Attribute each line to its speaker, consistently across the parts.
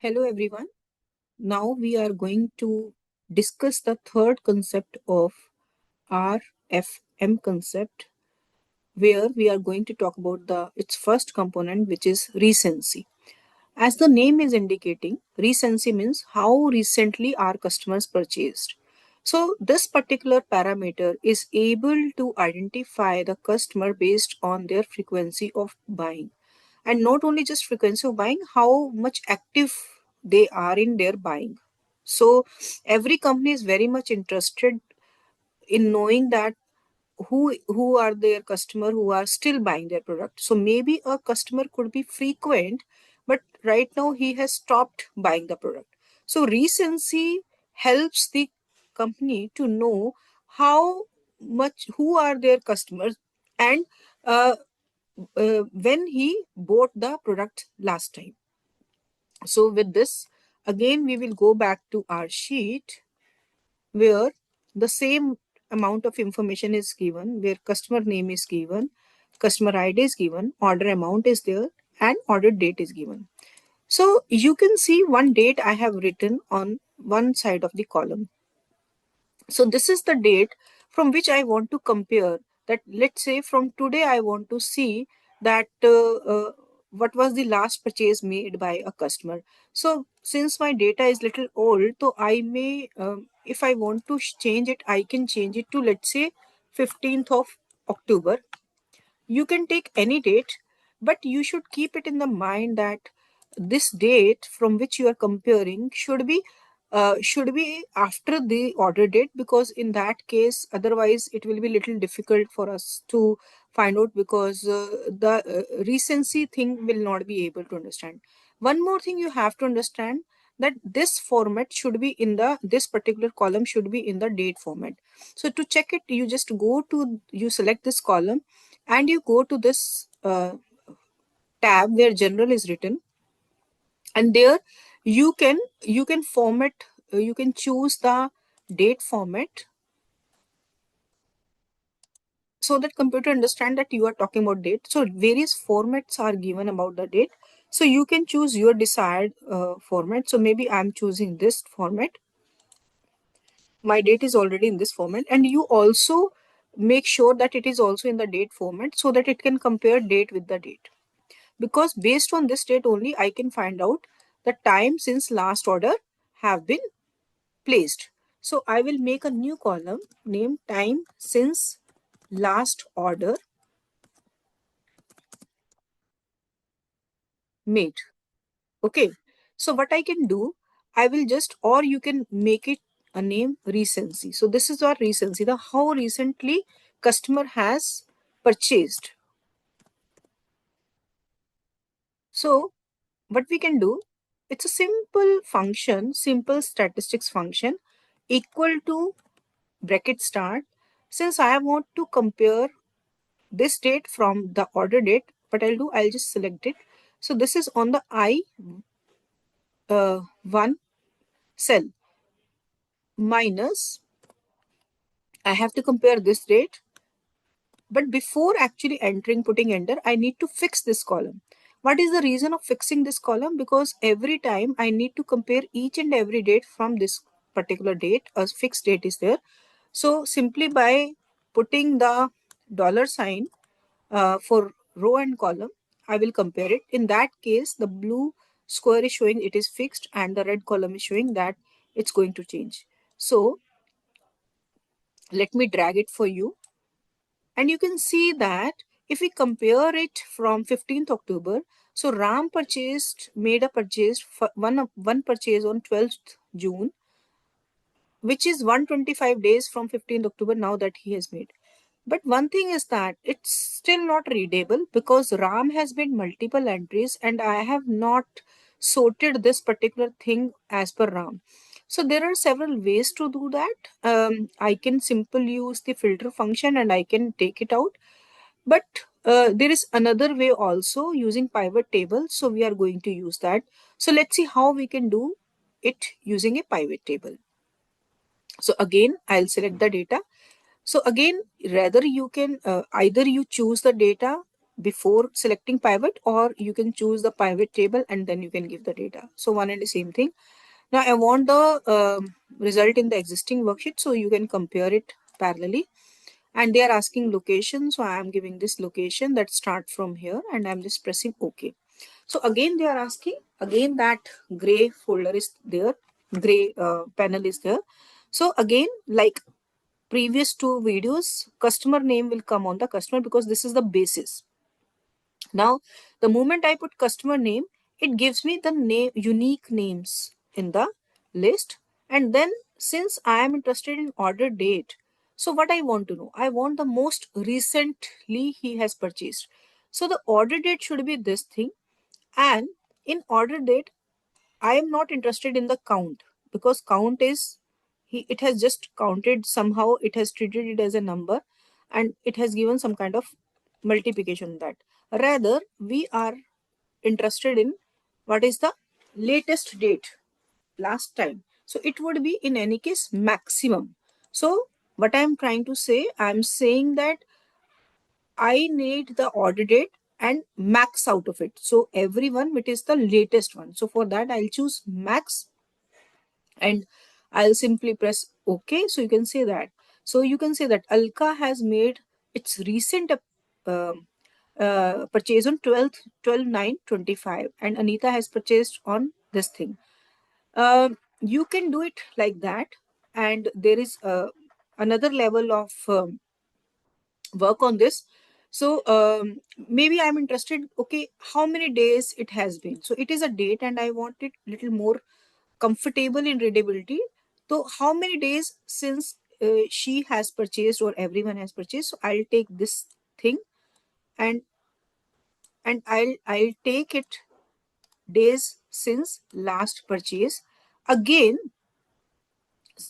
Speaker 1: Hello everyone. Now we are going to discuss the third concept of RFM concept, where we are going to talk about the its first component, which is recency. As the name is indicating, recency means how recently our customers purchased. So this particular parameter is able to identify the customer based on their frequency of buying, and not only just frequency of buying, how much active they are in their buying. So every company is very much interested in knowing that who are their customer who are still buying their product. So maybe a customer could be frequent, but right now he has stopped buying the product. So recency helps the company to know how much who are their customers, and when he bought the product last time. So with this, again, we will go back to our sheet where the same amount of information is given, where customer name is given, customer ID is given, order amount is there, and order date is given. So you can see one date I have written on one side of the column. So this is the date from which I want to compare that. Let's say from today I want to see that what was the last purchase made by a customer. So since my data is little old, so I may, if I want to change it, I can change it to, let's say, 15th of October. You can take any date, but you should keep it in the mind that this date from which you are comparing should be after the order date, because in that case otherwise it will be little difficult for us to find out, because the recency thing will not be able to understand. One more thing you have to understand, that this format should be in the this particular column should be in the date format. So to check it, you just go to, you select this column and you go to this tab where general is written, and there you can format, you can choose the date format, so that computer understand that you are talking about date. So various formats are given about the date, so you can choose your desired format. So maybe I'm choosing this format. My date is already in this format, and you also make sure that it is also in the date format so that it can compare date with the date, because based on this date only I can find out the time since last order have been placed. So I will make a new column named time since last order made. Okay. So what I can do, I will just, or you can make it a name recency. So this is our recency, the how recently customer has purchased. So what we can do, it's a simple function, simple statistics function, equal to bracket start. Since I want to compare this date from the order date, what I'll do, I'll just select it. So this is on the I1 cell, minus, I have to compare this date. But before actually entering, putting enter, I need to fix this column. What is the reason of fixing this column? Because every time I need to compare each and every date from this particular date, a fixed date is there. So simply by putting the dollar sign for row and column, I will compare it. In that case, the blue square is showing it is fixed, and the red column is showing that it's going to change. So let me drag it for you. And you can see that if we compare it from 15th October, so Ram made a purchase, one purchase on 12th June, which is 125 days from 15th October now that he has made. But one thing is that it's still not readable, because Ram has made multiple entries and I have not sorted this particular thing as per Ram. So there are several ways to do that. I can simply use the filter function and I can take it out. But there is another way also, using pivot table. So we are going to use that. So let's see how we can do it using a pivot table. So again, I'll select the data. So again, rather you can either you choose the data before selecting pivot, or you can choose the pivot table and then you can give the data. So one and the same thing. Now I want the result in the existing worksheet, so you can compare it parallelly. And they are asking location, so I am giving this location that start from here, and I'm just pressing OK. So again they are asking, again that gray folder is there, gray panel is there. So again, like previous two videos, customer name will come on the customer because this is the basis. Now the moment I put customer name, it gives me the name, unique names in the list. And then since I am interested in order date, so what I want to know, I want the most recently he has purchased. So the order date should be this thing. And in order date, I am not interested in the count, because count is it has just counted somehow, it has treated it as a number and it has given some kind of multiplication that. Rather, we are interested in what is the latest date last time. So it would be in any case maximum. So what I am trying to say, I am saying that I need the order date and max out of it. So everyone, which is the latest one. So for that, I'll choose max and I'll simply press OK. So you can say that. So you can say that Alka has made its recent purchase on 12/9/25 and Anita has purchased on this thing. You can do it like that, and there is another level of work on this. So maybe I'm interested, okay, how many days it has been. So it is a date and I want it little more comfortable in readability. So how many days since she has purchased or everyone has purchased. So I'll take this thing and I'll take it days since last purchase. Again,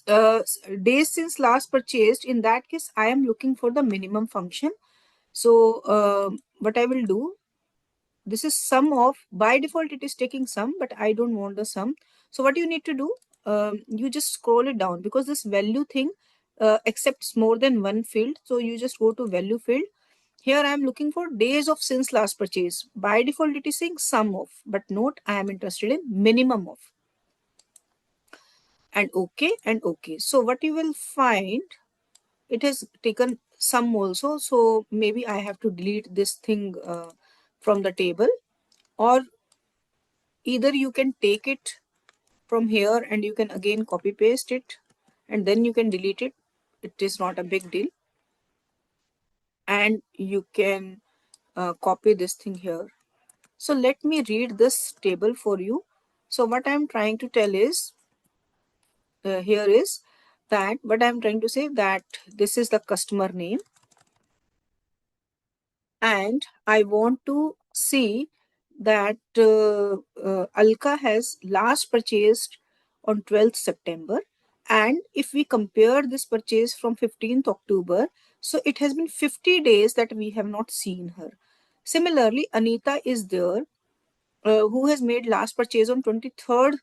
Speaker 1: days since last purchased, in that case I am looking for the minimum function. So what I will do, this is sum of, by default it is taking sum, but I don't want the sum. So what you need to do, you just scroll it down, because this value thing accepts more than one field. So you just go to value field. Here I am looking for days of since last purchase. By default it is saying sum of, but note I am interested in minimum of. And OK and OK. So what you will find, it has taken sum also. So maybe I have to delete this thing from the table, or either you can take it from here and you can again copy paste it and then you can delete it. It is not a big deal. And you can copy this thing here. So let me read this table for you. So what I'm trying to tell is, here is that what I'm trying to say, that this is the customer name and I want to see that Alka has last purchased on 12th September. And if we compare this purchase from 15th October, so it has been 50 days that we have not seen her. Similarly, Anita is there, who has made last purchase on 23rd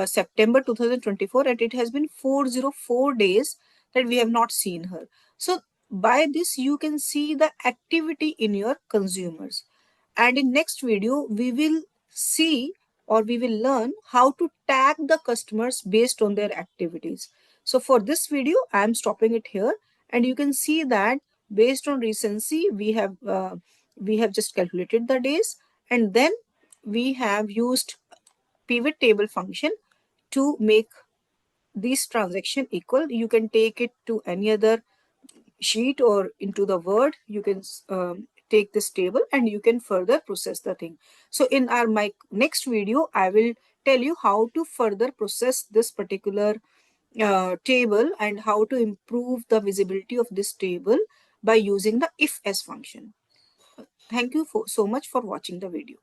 Speaker 1: September 2024, and it has been 404 days that we have not seen her. So by this you can see the activity in your consumers. And in next video we will see, or we will learn how to tag the customers based on their activities. So for this video I am stopping it here, and you can see that based on recency we have just calculated the days, and then we have used pivot table function to make this transaction equal. You can take it to any other sheet or into the Word. You can take this table and you can further process the thing. So in my next video, I will tell you how to further process this particular table and how to improve the visibility of this table by using the if-else function. Thank you so much for watching the video.